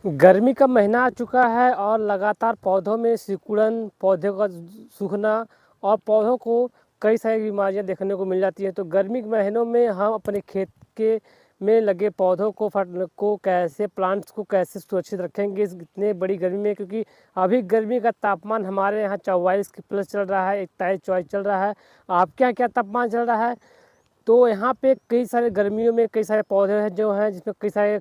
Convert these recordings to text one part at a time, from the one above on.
गर्मी का महीना आ चुका है और लगातार पौधों में सिकुड़न, पौधे का सूखना और पौधों को कई सारी बीमारियां देखने को मिल जाती हैं। तो गर्मी के महीनों में हम अपने खेत के में लगे पौधों को कैसे प्लांट्स को कैसे सुरक्षित रखेंगे इस इतने बड़ी गर्मी में, क्योंकि अभी गर्मी का तापमान हमारे यहाँ 44 के प्लस चल रहा है, 41-44 चल रहा है। आपके यहाँ क्या तापमान चल रहा है? तो यहाँ पे कई सारे गर्मियों में कई सारे पौधे हैं जो हैं जिसमें कई सारे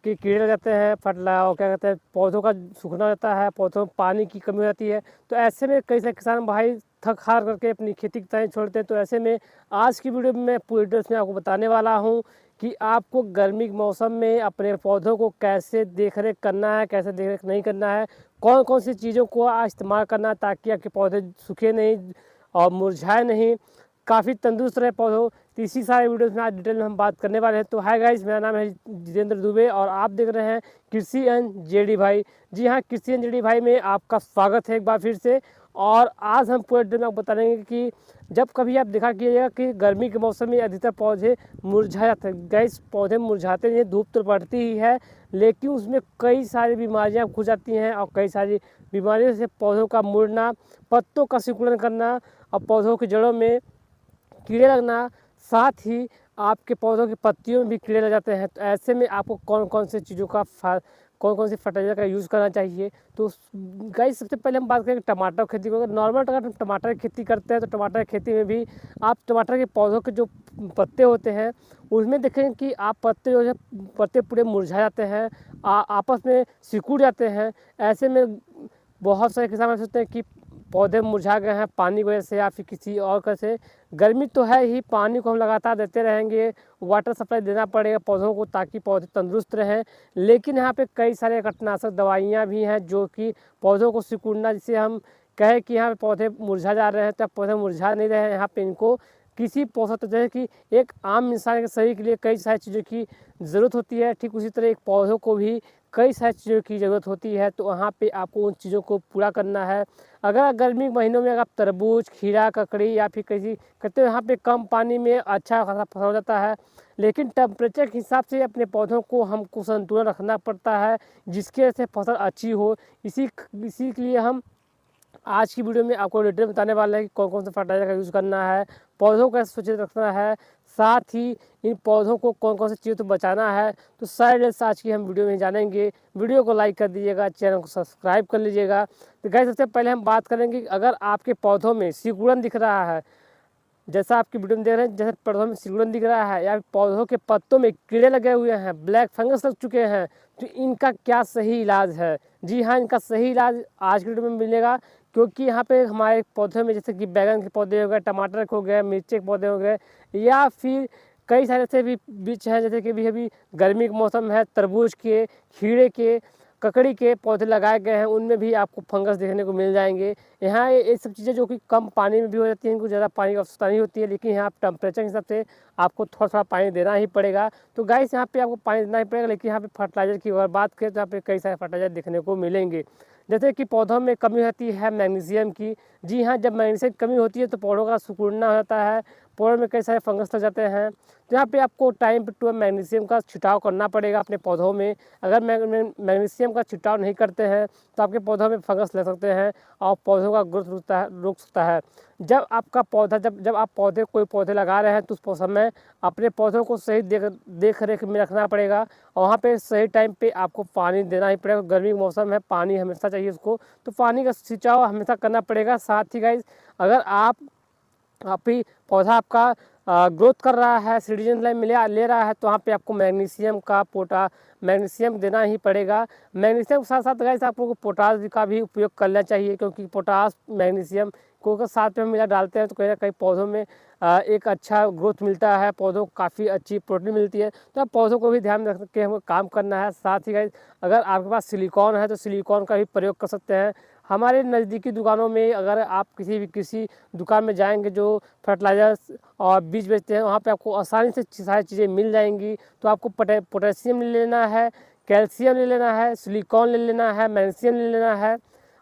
के कीड़े लग जाते हैं, फटला और क्या कहते हैं, पौधों का सूखना हो जाता है, पौधों में पानी की कमी हो जाती है। तो ऐसे में कई सारे किसान भाई थक हार करके अपनी खेती की तरह छोड़ते हैं। तो ऐसे में आज की वीडियो में मैं पूरी डिटेल्स में आपको बताने वाला हूँ कि आपको गर्मी के मौसम में अपने पौधों को कैसे देख रेख करना है, कैसे देख रेख नहीं करना है, कौन कौन सी चीज़ों को इस्तेमाल करना है ताकि आपके पौधे सूखे नहीं और मुरझाए नहीं, काफ़ी तंदुरुस्त रहे पौधों। तो इसी सारे वीडियोस में आज डिटेल में हम बात करने वाले हैं। तो हाय गाइस, मेरा नाम है जितेंद्र दुबे और आप देख रहे हैं कृषि एंड जेडी भाई। जी हाँ, कृषि एंड जेडी भाई में आपका स्वागत है एक बार फिर से। और आज हम पूरे डिटेल में आपको बताएंगे कि जब कभी आप देखा कीजिएगा कि गर्मी के मौसम में अधिकतर पौधे मुरझा जाते हैं। गैस पौधे मुरझाते नहीं, धूप तो पड़ती ही है, लेकिन उसमें कई सारी बीमारियाँ घुस जाती हैं और कई सारी बीमारियों से पौधों का मुड़ना, पत्तों का सिकुड़न करना और पौधों की जड़ों में कीड़े लगना, साथ ही आपके पौधों की पत्तियों में भी कीड़े लग जाते हैं। तो ऐसे में आपको कौन कौन से चीज़ों का कौन कौन सी फर्टिलाइज़र का यूज़ करना चाहिए। तो गाइस सबसे पहले हम बात करेंगे टमाटर की खेती को। अगर नॉर्मल अगर टमाटर की खेती करते हैं तो टमाटर की खेती में भी आप टमाटर के पौधों के जो पत्ते होते हैं उसमें देखें कि आप पत्ते जो है पत्ते पूरे मुरझा जाते हैं, आपस में सिकुड़ जाते हैं। ऐसे में बहुत सारे किसान सोचते हैं कि पौधे मुरझा गए हैं पानी की वजह से या फिर किसी और वजह से। गर्मी तो है ही, पानी को हम लगातार देते रहेंगे, वाटर सप्लाई देना पड़ेगा पौधों को ताकि पौधे तंदुरुस्त रहें। लेकिन यहाँ पे कई सारे कीटनाशक दवाइयाँ भी हैं जो कि पौधों को सिकुड़ना, जिसे हम कहें कि यहाँ पे पौधे मुरझा जा रहे हैं तो पौधे मुरझा नहीं रहे हैं, यहाँ पे इनको किसी पोषक तत्व जैसे कि एक आम इंसान के शरीर के लिए कई सारी चीज़ों की ज़रूरत होती है, ठीक उसी तरह एक पौधों को भी कई सारी चीज़ों की ज़रूरत होती है। तो वहाँ पे आपको उन चीज़ों को पूरा करना है। अगर गर्मी के महीनों में अगर आप तरबूज, खीरा, ककड़ी या फिर किसी कहते हैं यहाँ पे कम पानी में अच्छा खासा फसल हो जाता है, लेकिन टेम्परेचर के हिसाब से अपने पौधों को हमको संतुलन रखना पड़ता है जिसकी वजह से फसल अच्छी हो। इसी के लिए हम आज की वीडियो में आपको डिटेल बताने वाले हैं कि कौन कौन सा फर्टिलाइजर का यूज़ करना है, पौधों को कैसे सुरक्षित रखना है, साथ ही इन पौधों को कौन कौन सी चीज़ों से बचाना है। तो सारे डिटेल्स आज की हम वीडियो में जानेंगे। वीडियो को लाइक कर दीजिएगा, चैनल को सब्सक्राइब कर लीजिएगा। तो गाइस सबसे पहले हम बात करेंगे कि अगर आपके पौधों में सिकुड़न दिख रहा है, जैसा आपकी वीडियो में देख रहे हैं, जैसे पौधों में सिकुड़न दिख रहा है या पौधों के पत्तों में कीड़े लगे हुए हैं, ब्लैक फंगस लग चुके हैं, तो इनका क्या सही इलाज है? जी हाँ, इनका सही इलाज आज की वीडियो में मिलेगा, क्योंकि यहाँ पे हमारे पौधों में जैसे कि बैगन के पौधे हो गए, टमाटर के हो गए, मिर्ची के पौधे हो गए, या फिर कई सारे ऐसे भी बीज हैं जैसे कि अभी गर्मी का मौसम है, तरबूज के, खीरे के, ककड़ी के पौधे लगाए गए हैं, उनमें भी आपको फंगस देखने को मिल जाएंगे। यहाँ ये सब चीज़ें जो कि कम पानी में भी हो जाती हैं, इनको ज़्यादा पानी की आवश्यकता नहीं होती है, लेकिन यहाँ टेम्परेचर के हिसाब से आपको थोड़ा थोड़ा पानी देना ही पड़ेगा। तो गाइस यहाँ पे आपको पानी देना ही पड़ेगा, लेकिन यहाँ पे फर्टिलाइज़र की अगर बात करें तो यहाँ पे कई सारे फर्टिलाइज़र देखने को मिलेंगे। जैसे कि पौधों में कमी होती है मैग्नीशियम की। जी हाँ, जब मैग्नीशियम की कमी होती है तो पौधों का सिकुड़ना हो जाता है, पौधों में कई सारे फंगस लग जाते हैं। तो यहाँ पे आपको टाइम टू मैग्नीशियम का छिड़काव करना पड़ेगा अपने पौधों में। अगर मैग्नीशियम का छिड़काव नहीं करते हैं तो आपके पौधों में फंगस लग सकते हैं और पौधों का ग्रोथ रुक सकता है। जब आपका पौधा जब आप कोई पौधे लगा रहे हैं तो उस समय अपने पौधों को सही देख रेख में रखना पड़ेगा और वहाँ पे सही टाइम पे आपको पानी देना ही पड़ेगा। गर्मी का मौसम है, पानी हमेशा चाहिए उसको, तो पानी का सिंचाव हमेशा करना पड़ेगा। साथ ही गाइस अगर आप ही पौधा आपका ग्रोथ कर रहा है, सीढ़ियन लाइन में ले रहा है, तो वहाँ पे आपको मैग्नीशियम देना ही पड़ेगा। मैग्नीशियम के साथ साथ गाइस आपको पोटास का भी उपयोग करना चाहिए, क्योंकि पोटास मैग्नीशियम को अगर साथ में मिला डालते हैं तो कहीं ना कहीं पौधों में एक अच्छा ग्रोथ मिलता है, पौधों को काफ़ी अच्छी प्रोटीन मिलती है। तो आप पौधों को भी ध्यान में रख के हमको काम करना है। साथ ही गाइस अगर आपके पास सिलिकॉन है तो सिलिकॉन का भी प्रयोग कर सकते हैं। हमारे नज़दीकी दुकानों में अगर आप किसी दुकान में जाएंगे जो फर्टिलाइजर्स और बीज बेचते हैं, वहाँ पे आपको आसानी से सारी चीज़ें मिल जाएंगी। तो आपको पोटेशियम ले लेना है, कैल्शियम ले लेना है, सिलिकॉन ले लेना है, मैग्नीशियम ले लेना है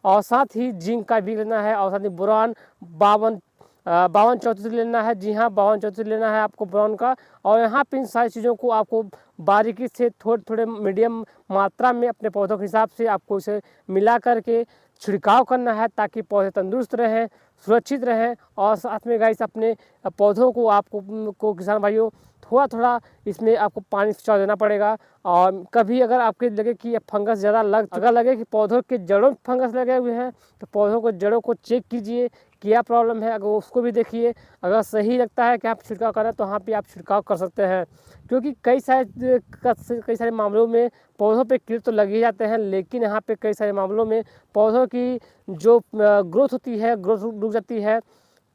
और साथ ही जिंक का भी लेना है और साथ ही बोरान 52 52-34 लेना है। जी हाँ, 52-34 लेना है आपको ब्राउन का। और यहाँ पे इन सारी चीज़ों को आपको बारीकी से थोड़े थोड़े मीडियम मात्रा में अपने पौधों के हिसाब से आपको इसे मिला करके छिड़काव करना है, ताकि पौधे तंदुरुस्त रहें, सुरक्षित रहें। और साथ में गाइस अपने पौधों को आपको किसान भाइयों थोड़ा थोड़ा इसमें आपको पानी छिड़काव देना पड़ेगा। और कभी अगर आपके लगे कि फंगस ज़्यादा अगर लगे कि पौधों के जड़ों में फंगस लगे हुए हैं, तो पौधों को जड़ों को चेक कीजिए, क्या प्रॉब्लम है, अगर उसको भी देखिए। अगर सही लगता है कि आप छिड़काव करें तो वहाँ पे आप छिड़काव कर सकते हैं। क्योंकि कई सारे मामलों में पौधों पे कीड़े तो लग ही जाते हैं, लेकिन यहाँ पे कई सारे मामलों में पौधों की जो ग्रोथ होती है, ग्रोथ रुक जाती है,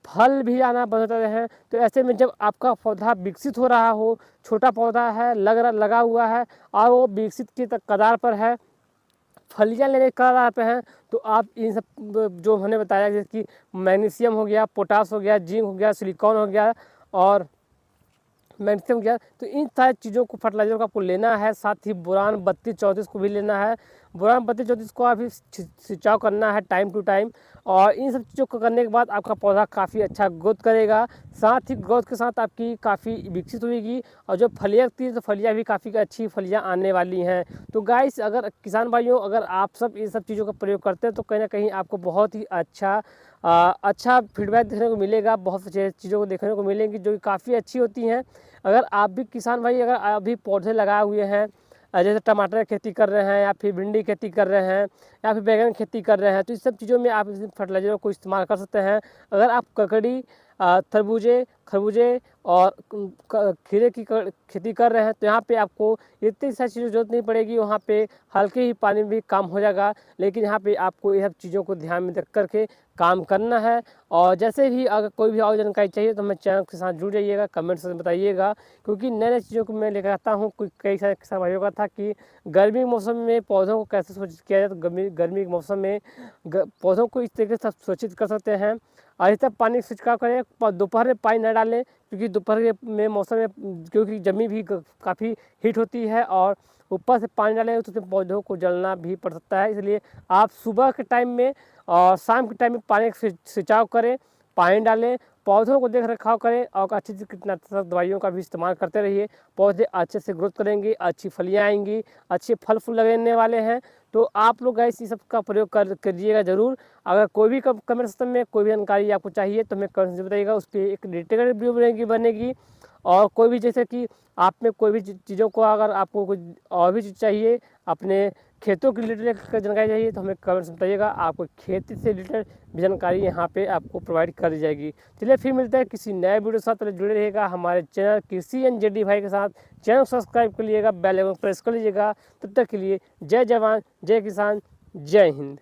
फल भी आना बंद हो जाते हैं। तो ऐसे में जब आपका पौधा विकसित हो रहा हो, छोटा पौधा है, लगा हुआ है और वो विकसित की कगार पर है, फलियाँ लेने के कगार पे हैं, तो आप इन सब जो मैंने बताया, जैसे कि मैग्नीशियम हो गया, पोटास हो गया, जिंक हो गया, सिलिकॉन हो गया और मैग्नीशियम हो गया, तो इन सारी चीज़ों को फर्टिलाइजर को आपको लेना है। साथ ही बोरान 32-34 को भी लेना है। बोरान 32-34 को आप सिंचाव करना है टाइम टू टाइम। और इन सब चीज़ों को करने के बाद आपका पौधा काफ़ी अच्छा ग्रोथ करेगा। साथ ही ग्रोथ के साथ आपकी काफ़ी विकसित होगी, और जो फलियाँ लगती है तो फलियाँ भी काफ़ी अच्छी फलियाँ आने वाली हैं। तो गाइस, अगर किसान भाइयों, अगर आप सब इन सब चीज़ों का प्रयोग करते हैं तो कहीं ना कहीं आपको बहुत ही अच्छा फीडबैक देखने को मिलेगा, बहुत सी चीज़ों को देखने को मिलेंगी जो कि काफ़ी अच्छी होती हैं। अगर आप भी किसान भाई, अगर आप भी पौधे लगाए हुए हैं, जैसे टमाटर की खेती कर रहे हैं, या फिर भिंडी की खेती कर रहे हैं, या फिर बैगन की खेती कर रहे हैं, तो इस सब चीज़ों में आप इस फर्टिलाइजरों को इस्तेमाल कर सकते हैं। अगर आप ककड़ी, खरबूजे और खीरे की खेती कर रहे हैं, तो यहाँ पे आपको इतनी सारी चीज़ों की जरूरत नहीं पड़ेगी। वहाँ पे हल्के ही पानी में भी काम हो जाएगा, लेकिन यहाँ पे आपको ये सब चीज़ों को ध्यान में रख करके काम करना है। और जैसे भी अगर कोई भी और जानकारी चाहिए तो मैं चैनल के साथ जुड़ जाइएगा, कमेंट्स में बताइएगा, क्योंकि नए नए चीज़ों को मैं लेकर आता हूँ। कई सारे किसान भाइयों का था कि गर्मी के मौसम में पौधों को कैसे सुरक्षित किया जाए, तो गर्मी के मौसम में पौधों को इस तरीके से सुरक्षित कर सकते हैं। अधिकतर पानी का छिड़काव करें, दोपहर में पानी न डालें, क्योंकि दोपहर के में मौसम में क्योंकि ज़मीन भी काफ़ी हीट होती है, और ऊपर से पानी डालें तो उसमें पौधों को जलना भी पड़ सकता है। इसलिए आप सुबह के टाइम में और शाम के टाइम में पानी का सिंचाव करें, पानी डालें, पौधों को देख रखाव करें, और अच्छी सी कीटनाशक दवाइयों का भी इस्तेमाल करते रहिए। पौधे अच्छे से ग्रोथ करेंगे, अच्छी फलियाँ आएंगी, अच्छे फल फूल लगने वाले हैं। तो आप लोग इस सब का प्रयोग करिएगा ज़रूर। अगर कोई भी कमेंट सिस्टम में कोई भी जानकारी आपको चाहिए तो हमें कमेंट से बताइएगा, उस पर एक डिटेल वीडियो बनेगी। और कोई भी, जैसे कि आप में कोई भी चीज़ों को, अगर आपको कुछ और भी चीज़ चाहिए, अपने खेतों के रिलेटेड जानकारी चाहिए, तो हमें कमेंट्स में बताइएगा। आपको खेती से रिलेटेड भी जानकारी यहाँ पे आपको प्रोवाइड कर दी जाएगी। चलिए फिर मिलते हैं किसी नए वीडियो के साथ। पहले जुड़े रहिएगा हमारे चैनल कृषि एंड जेडी भाई के साथ। चैनल सब्सक्राइब कर लीजिएगा, बेल आइकन प्रेस कर लीजिएगा। तब तक के लिए जय जवान, जय किसान, जय हिंद।